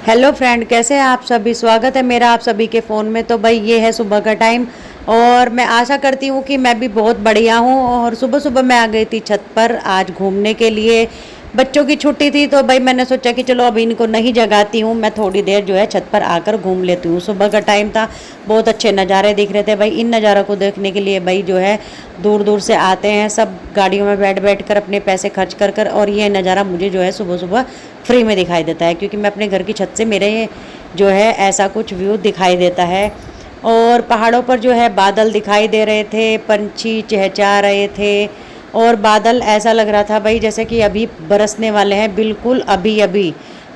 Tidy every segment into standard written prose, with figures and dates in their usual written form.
Hello friend, कैसे हैं आप सभी। स्वागत है मेरा आप सभी के फ़ोन में। तो भाई ये है सुबह का टाइम और मैं आशा करती हूँ कि मैं भी बहुत बढ़िया हूँ। और सुबह सुबह मैं आ गई थी छत पर आज घूमने के लिए। बच्चों की छुट्टी थी तो भाई मैंने सोचा कि चलो अभी इनको नहीं जगाती हूँ, मैं थोड़ी देर जो है छत पर आकर घूम लेती हूँ। सुबह का टाइम था, बहुत अच्छे नज़ारे दिख रहे थे भाई। इन नज़ारों को देखने के लिए भाई जो है दूर दूर से आते हैं सब, गाड़ियों में बैठ बैठ कर अपने पैसे खर्च कर कर। और ये नज़ारा मुझे जो है सुबह सुबह फ्री में दिखाई देता है, क्योंकि मैं अपने घर की छत से मेरे जो है ऐसा कुछ व्यू दिखाई देता है। और पहाड़ों पर जो है बादल दिखाई दे रहे थे, पंछी चहचहा रहे थे और बादल ऐसा लग रहा था भाई जैसे कि अभी बरसने वाले हैं, बिल्कुल अभी अभी।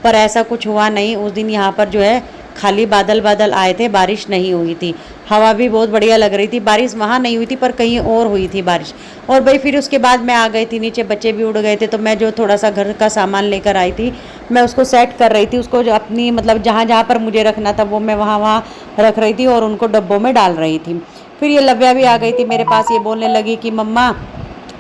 पर ऐसा कुछ हुआ नहीं। उस दिन यहाँ पर जो है खाली बादल बादल आए थे, बारिश नहीं हुई थी। हवा भी बहुत बढ़िया लग रही थी। बारिश वहाँ नहीं हुई थी पर कहीं और हुई थी बारिश। और भाई फिर उसके बाद मैं आ गई थी नीचे, बच्चे भी उड़ गए थे। तो मैं जो थोड़ा सा घर का सामान लेकर आई थी, मैं उसको सेट कर रही थी। उसको जो अपनी मतलब जहाँ जहाँ पर मुझे रखना था वो मैं वहाँ वहाँ रख रही थी और उनको डब्बों में डाल रही थी। फिर ये लव्या भी आ गई थी मेरे पास। ये बोलने लगी कि मम्मा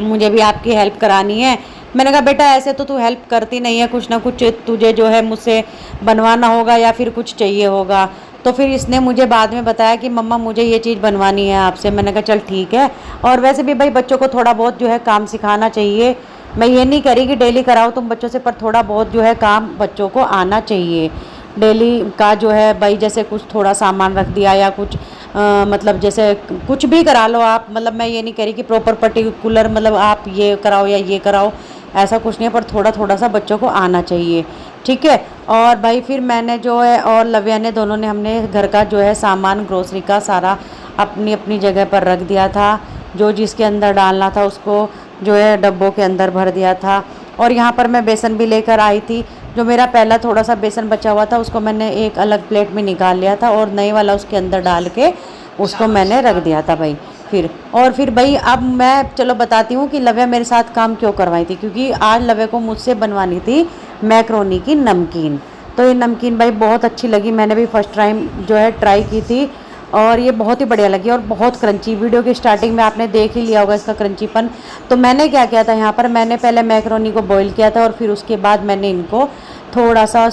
मुझे भी आपकी हेल्प करानी है। मैंने कहा बेटा ऐसे तो तू हेल्प करती नहीं है, कुछ ना कुछ तुझे जो है मुझसे बनवाना होगा या फिर कुछ चाहिए होगा। तो फिर इसने मुझे बाद में बताया कि मम्मा मुझे ये चीज़ बनवानी है आपसे। मैंने कहा चल ठीक है। और वैसे भी भाई बच्चों को थोड़ा बहुत जो है काम सिखाना चाहिए। मैं ये नहीं करी कि डेली कराओ तुम बच्चों से, पर थोड़ा बहुत जो है काम बच्चों को आना चाहिए डेली का जो है भाई। जैसे कुछ थोड़ा सामान रख दिया या कुछ मतलब जैसे कुछ भी करा लो आप। मतलब मैं ये नहीं कह रही कि प्रॉपर पर्टिकुलर मतलब आप ये कराओ या ये कराओ, ऐसा कुछ नहीं है। पर थोड़ा थोड़ा सा बच्चों को आना चाहिए, ठीक है। और भाई फिर मैंने जो है और लव्या ने दोनों ने हमने घर का जो है सामान ग्रोसरी का सारा अपनी अपनी जगह पर रख दिया था। जो जिसके अंदर डालना था उसको जो है डब्बों के अंदर भर दिया था। और यहाँ पर मैं बेसन भी लेकर आई थी। जो मेरा पहला थोड़ा सा बेसन बचा हुआ था उसको मैंने एक अलग प्लेट में निकाल लिया था और नए वाला उसके अंदर डाल के उसको मैंने रख दिया था भाई। फिर भाई अब मैं चलो बताती हूँ कि लव्या मेरे साथ काम क्यों करवाई थी। क्योंकि आज लव्या को मुझसे बनवानी थी मैक्रोनी की नमकीन। तो ये नमकीन भाई बहुत अच्छी लगी, मैंने भी फर्स्ट टाइम जो है ट्राई की थी और ये बहुत ही बढ़िया लगी और बहुत क्रंची। वीडियो की स्टार्टिंग में आपने देख ही लिया होगा इसका क्रंचीपन। तो मैंने क्या किया था यहाँ पर, मैंने पहले मैक्रोनी को बॉईल किया था और फिर उसके बाद मैंने इनको थोड़ा सा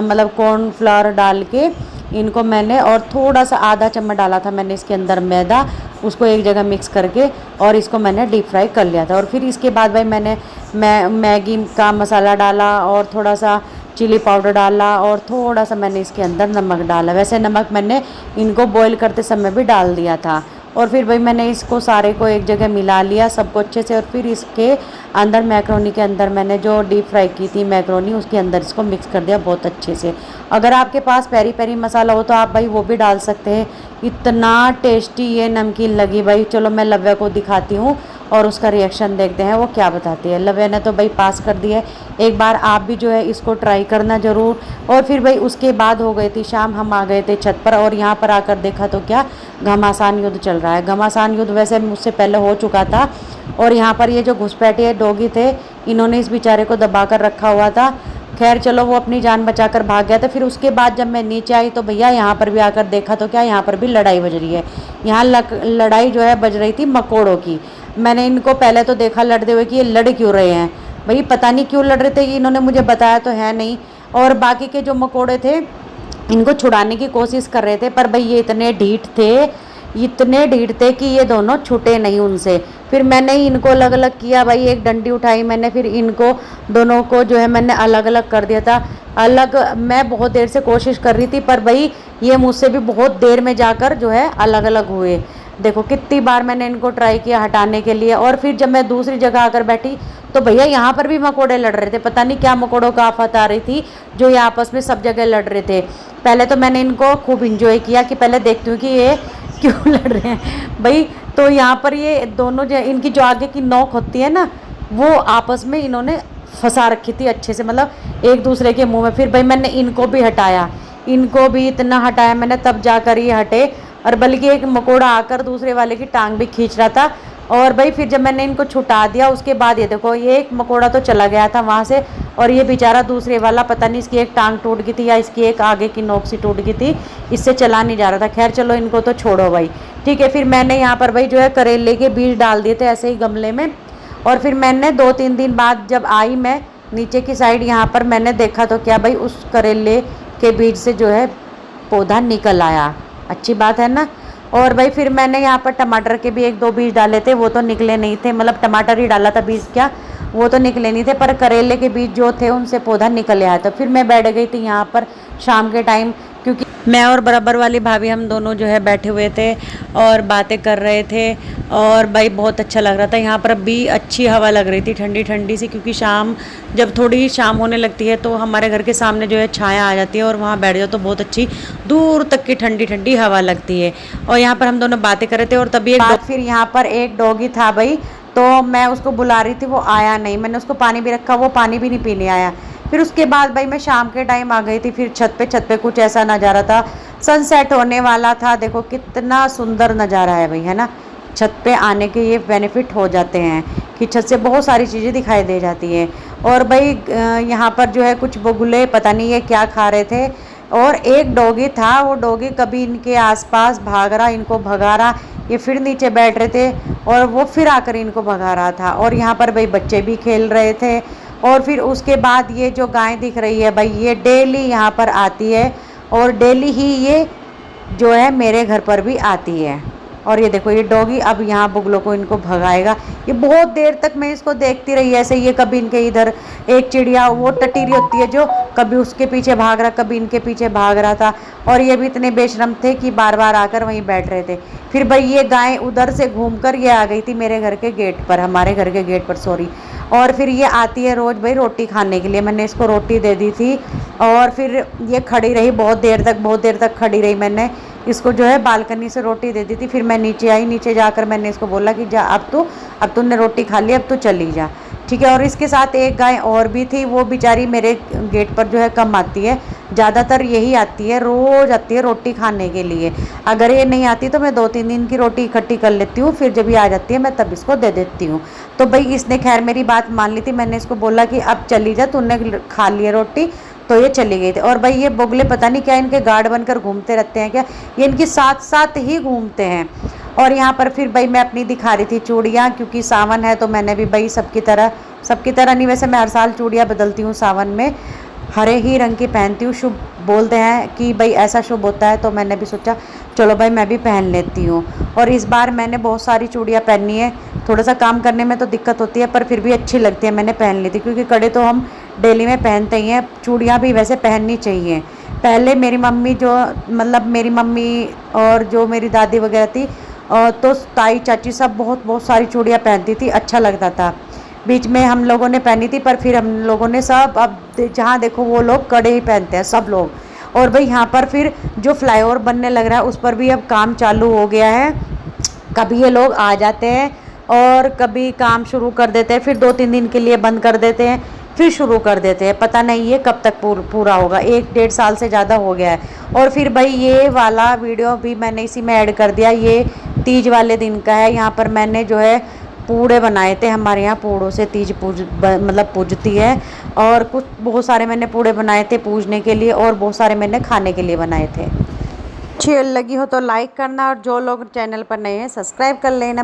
मतलब कॉर्नफ्लावर डाल के इनको मैंने और थोड़ा सा आधा चम्मच डाला था मैंने इसके अंदर मैदा, उसको एक जगह मिक्स करके और इसको मैंने डीप फ्राई कर लिया था। और फिर इसके बाद भाई मैंने मैगी का मसाला डाला और थोड़ा सा चिली पाउडर डाला और थोड़ा सा मैंने इसके अंदर नमक डाला। वैसे नमक मैंने इनको बॉईल करते समय भी डाल दिया था। और फिर भाई मैंने इसको सारे को एक जगह मिला लिया सबको अच्छे से। और फिर इसके अंदर मैक्रोनी के अंदर मैंने जो डीप फ्राई की थी मैक्रोनी उसके अंदर इसको मिक्स कर दिया बहुत अच्छे से। अगर आपके पास पेरी पेरी मसाला हो तो आप भाई वो भी डाल सकते हैं। इतना टेस्टी ये नमकीन लगी भाई। चलो मैं लव्या को दिखाती हूँ और उसका रिएक्शन देखते हैं वो क्या बताती है। लव्या ने तो भाई पास कर दिया है। एक बार आप भी जो है इसको ट्राई करना ज़रूर। और फिर भाई उसके बाद हो गई थी शाम, हम आ गए थे छत पर और यहाँ पर आकर देखा तो क्या घमासान युद्ध चल रहा है। घमासान युद्ध वैसे मुझसे पहले हो चुका था। और यहाँ पर ये जो घुसपैठिए डॉगी थे इन्होंने इस बेचारे को दबा कर रखा हुआ था। खैर चलो वो अपनी जान बचाकर भाग गया था। फिर उसके बाद जब मैं नीचे आई तो भैया यहाँ पर भी आकर देखा तो क्या यहाँ पर भी लड़ाई बज रही है। यहाँ लड़ाई जो है बज रही थी मकोड़ों की। मैंने इनको पहले तो देखा लड़ते हुए कि ये लड़ क्यों रहे हैं भाई, पता नहीं क्यों लड़ रहे थे। इन्होंने मुझे बताया तो है नहीं। और बाकी के जो मकोड़े थे इनको छुड़ाने की कोशिश कर रहे थे, पर भाई ये इतने ढीठ थे कि ये दोनों छूटे नहीं उनसे। फिर मैंने इनको अलग अलग किया भाई, एक डंडी उठाई मैंने, फिर इनको दोनों को जो है मैंने अलग अलग कर दिया था। अलग मैं बहुत देर से कोशिश कर रही थी पर भाई ये मुझसे भी बहुत देर में जाकर जो है अलग अलग हुए। देखो कितनी बार मैंने इनको ट्राई किया हटाने के लिए। और फिर जब मैं दूसरी जगह आकर बैठी तो भैया यहाँ पर भी मकोड़े लड़ रहे थे। पता नहीं क्या मकोड़ों का आफत आ रही थी जो ये आपस में सब जगह लड़ रहे थे। पहले तो मैंने इनको खूब इंजॉय किया कि पहले देखती हूँ कि ये क्यों लड़ रहे हैं भाई। तो यहाँ पर ये दोनों जो इनकी जो आगे की नोक होती है ना वो आपस में इन्होंने फंसा रखी थी अच्छे से, मतलब एक दूसरे के मुंह में। फिर भाई मैंने इनको भी हटाया, इनको भी इतना हटाया मैंने तब जाकर ये हटे। और बल्कि एक मकोड़ा आकर दूसरे वाले की टांग भी खींच रहा था। और भाई फिर जब मैंने इनको छुटा दिया उसके बाद ये देखो ये एक मकोड़ा तो चला गया था वहाँ से और ये बेचारा दूसरे वाला पता नहीं इसकी एक टांग टूट गई थी या इसकी एक आगे की नोक सी टूट गई थी, इससे चला नहीं जा रहा था। खैर चलो इनको तो छोड़ो भाई, ठीक है। फिर मैंने यहाँ पर भाई जो है करेले के बीज डाल दिए थे ऐसे ही गमले में। और फिर मैंने 2-3 दिन बाद जब आई मैं नीचे की साइड यहाँ पर मैंने देखा तो क्या भाई उस करेले के बीज से जो है पौधा निकल आया। अच्छी बात है ना। और भाई फिर मैंने यहाँ पर टमाटर के भी 1-2 बीज डाले थे, वो तो निकले नहीं थे, मतलब टमाटर ही डाला था बीज, क्या वो तो निकले नहीं थे, पर करेले के बीज जो थे उनसे पौधा निकल आया था। फिर मैं बैठ गई थी यहाँ पर शाम के टाइम, क्योंकि मैं और बराबर वाली भाभी हम दोनों जो है बैठे हुए थे और बातें कर रहे थे। और भाई बहुत अच्छा लग रहा था। यहाँ पर अभी अच्छी हवा लग रही थी, ठंडी ठंडी सी, क्योंकि शाम जब थोड़ी शाम होने लगती है तो हमारे घर के सामने जो है छाया आ जाती है और वहाँ बैठ जाओ तो बहुत अच्छी दूर तक की ठंडी ठंडी हवा लगती है। और यहाँ पर हम दोनों बातें कर रहे थे और तभी फिर यहाँ पर एक डॉगी था भाई, तो मैं उसको बुला रही थी, वो आया नहीं। मैंने उसको पानी भी रखा, वो पानी भी नहीं पीने आया। फिर उसके बाद भाई मैं शाम के टाइम आ गई थी। फिर छत पे कुछ ऐसा नज़ारा था, सनसेट होने वाला था। देखो कितना सुंदर नज़ारा है भाई, है ना। छत पे आने के ये बेनिफिट हो जाते हैं कि छत से बहुत सारी चीज़ें दिखाई दे जाती हैं। और भाई यहाँ पर जो है कुछ बगुले पता नहीं ये क्या खा रहे थे। और एक डॉगी था, वो डॉगी कभी इनके आसपास भाग रहा, इनको भगा रहा, ये फिर नीचे बैठ रहे थे और वो फिर आकर इनको भगा रहा था। और यहाँ पर भाई बच्चे भी खेल रहे थे। और फिर उसके बाद ये जो गाय दिख रही है भाई, ये डेली यहाँ पर आती है और डेली ही ये जो है मेरे घर पर भी आती है। और ये देखो ये डॉगी अब यहाँ बुगलों को इनको भगाएगा। ये बहुत देर तक मैं इसको देखती रही ऐसे, ये कभी इनके इधर एक चिड़िया वो टटीरी होती है जो कभी उसके पीछे भाग रहा, कभी इनके पीछे भाग रहा था। और ये भी इतने बेशरम थे कि बार बार आकर वहीं बैठ रहे थे। फिर भाई ये गाय उधर से घूमकर ये आ गई थी मेरे घर के गेट पर, हमारे घर के गेट पर सॉरी। और फिर ये आती है रोज़ भाई रोटी खाने के लिए, मैंने इसको रोटी दे दी थी। और फिर ये खड़ी रही बहुत देर तक खड़ी रही। मैंने इसको जो है बालकनी से रोटी दे दी थी। फिर मैं नीचे आई, नीचे जाकर मैंने इसको बोला कि जा अब तूने रोटी खा ली, अब तू चली जा, ठीक है। और इसके साथ एक गाय और भी थी, वो बेचारी मेरे गेट पर जो है कम आती है, ज़्यादातर यही आती है, रोज़ आती है रोटी खाने के लिए। अगर ये नहीं आती तो मैं 2-3 दिन की रोटी इकट्ठी कर लेती हूँ, फिर जब ये आ जाती है मैं तब इसको दे देती हूँ। तो भाई इसने खैर मेरी बात मान ली थी। मैंने इसको बोला कि अब चली जा, तूने खा ली है रोटी, तो ये चली गई थी। और भाई ये बोगले पता नहीं क्या इनके गार्ड बनकर घूमते रहते हैं क्या, ये इनके साथ साथ ही घूमते हैं। और यहाँ पर फिर भाई मैं अपनी दिखा रही थी चूड़ियाँ, क्योंकि सावन है तो मैंने भी भाई सबकी तरह नहीं, वैसे मैं हर साल चूड़ियाँ बदलती हूँ सावन में, हरे ही रंग की पहनती हूँ। शुभ बोलते हैं कि भाई ऐसा शुभ होता है, तो मैंने भी सोचा चलो भाई मैं भी पहन लेती हूँ। और इस बार मैंने बहुत सारी चूड़ियाँ पहनी है। थोड़ा सा काम करने में तो दिक्कत होती है पर फिर भी अच्छी लगती है, मैंने पहन ली थी, क्योंकि कड़े तो हम डेली में पहनते ही हैं, चूड़ियाँ भी वैसे पहननी चाहिए। पहले मेरी मम्मी मेरी मम्मी और जो मेरी दादी वगैरह थी तो ताई चाची सब बहुत सारी चूड़ियाँ पहनती थी, अच्छा लगता था। बीच में हम लोगों ने पहनी थी, पर फिर हम लोगों ने सब अब जहाँ देखो वो लोग कड़े ही पहनते हैं सब लोग। और भाई यहाँ पर फिर जो फ्लाईओवर बनने लग रहा है उस पर भी अब काम चालू हो गया है। कभी ये लोग आ जाते हैं और कभी काम शुरू कर देते हैं, फिर 2-3 दिन के लिए बंद कर देते हैं, फिर शुरू कर देते हैं। पता नहीं ये कब तक पूरा होगा, 1-1.5 साल से ज़्यादा हो गया है। और फिर भाई ये वाला वीडियो भी मैंने इसी में ऐड कर दिया, ये तीज वाले दिन का है। यहाँ पर मैंने जो है पूड़े बनाए थे, हमारे यहाँ पूड़ों से तीज पूजती है। और कुछ बहुत सारे मैंने पूड़े बनाए थे पूजने के लिए, और बहुत सारे मैंने खाने के लिए बनाए थे। अच्छी लगी हो तो लाइक करना, और जो लोग चैनल पर नए हैं सब्सक्राइब कर लेना।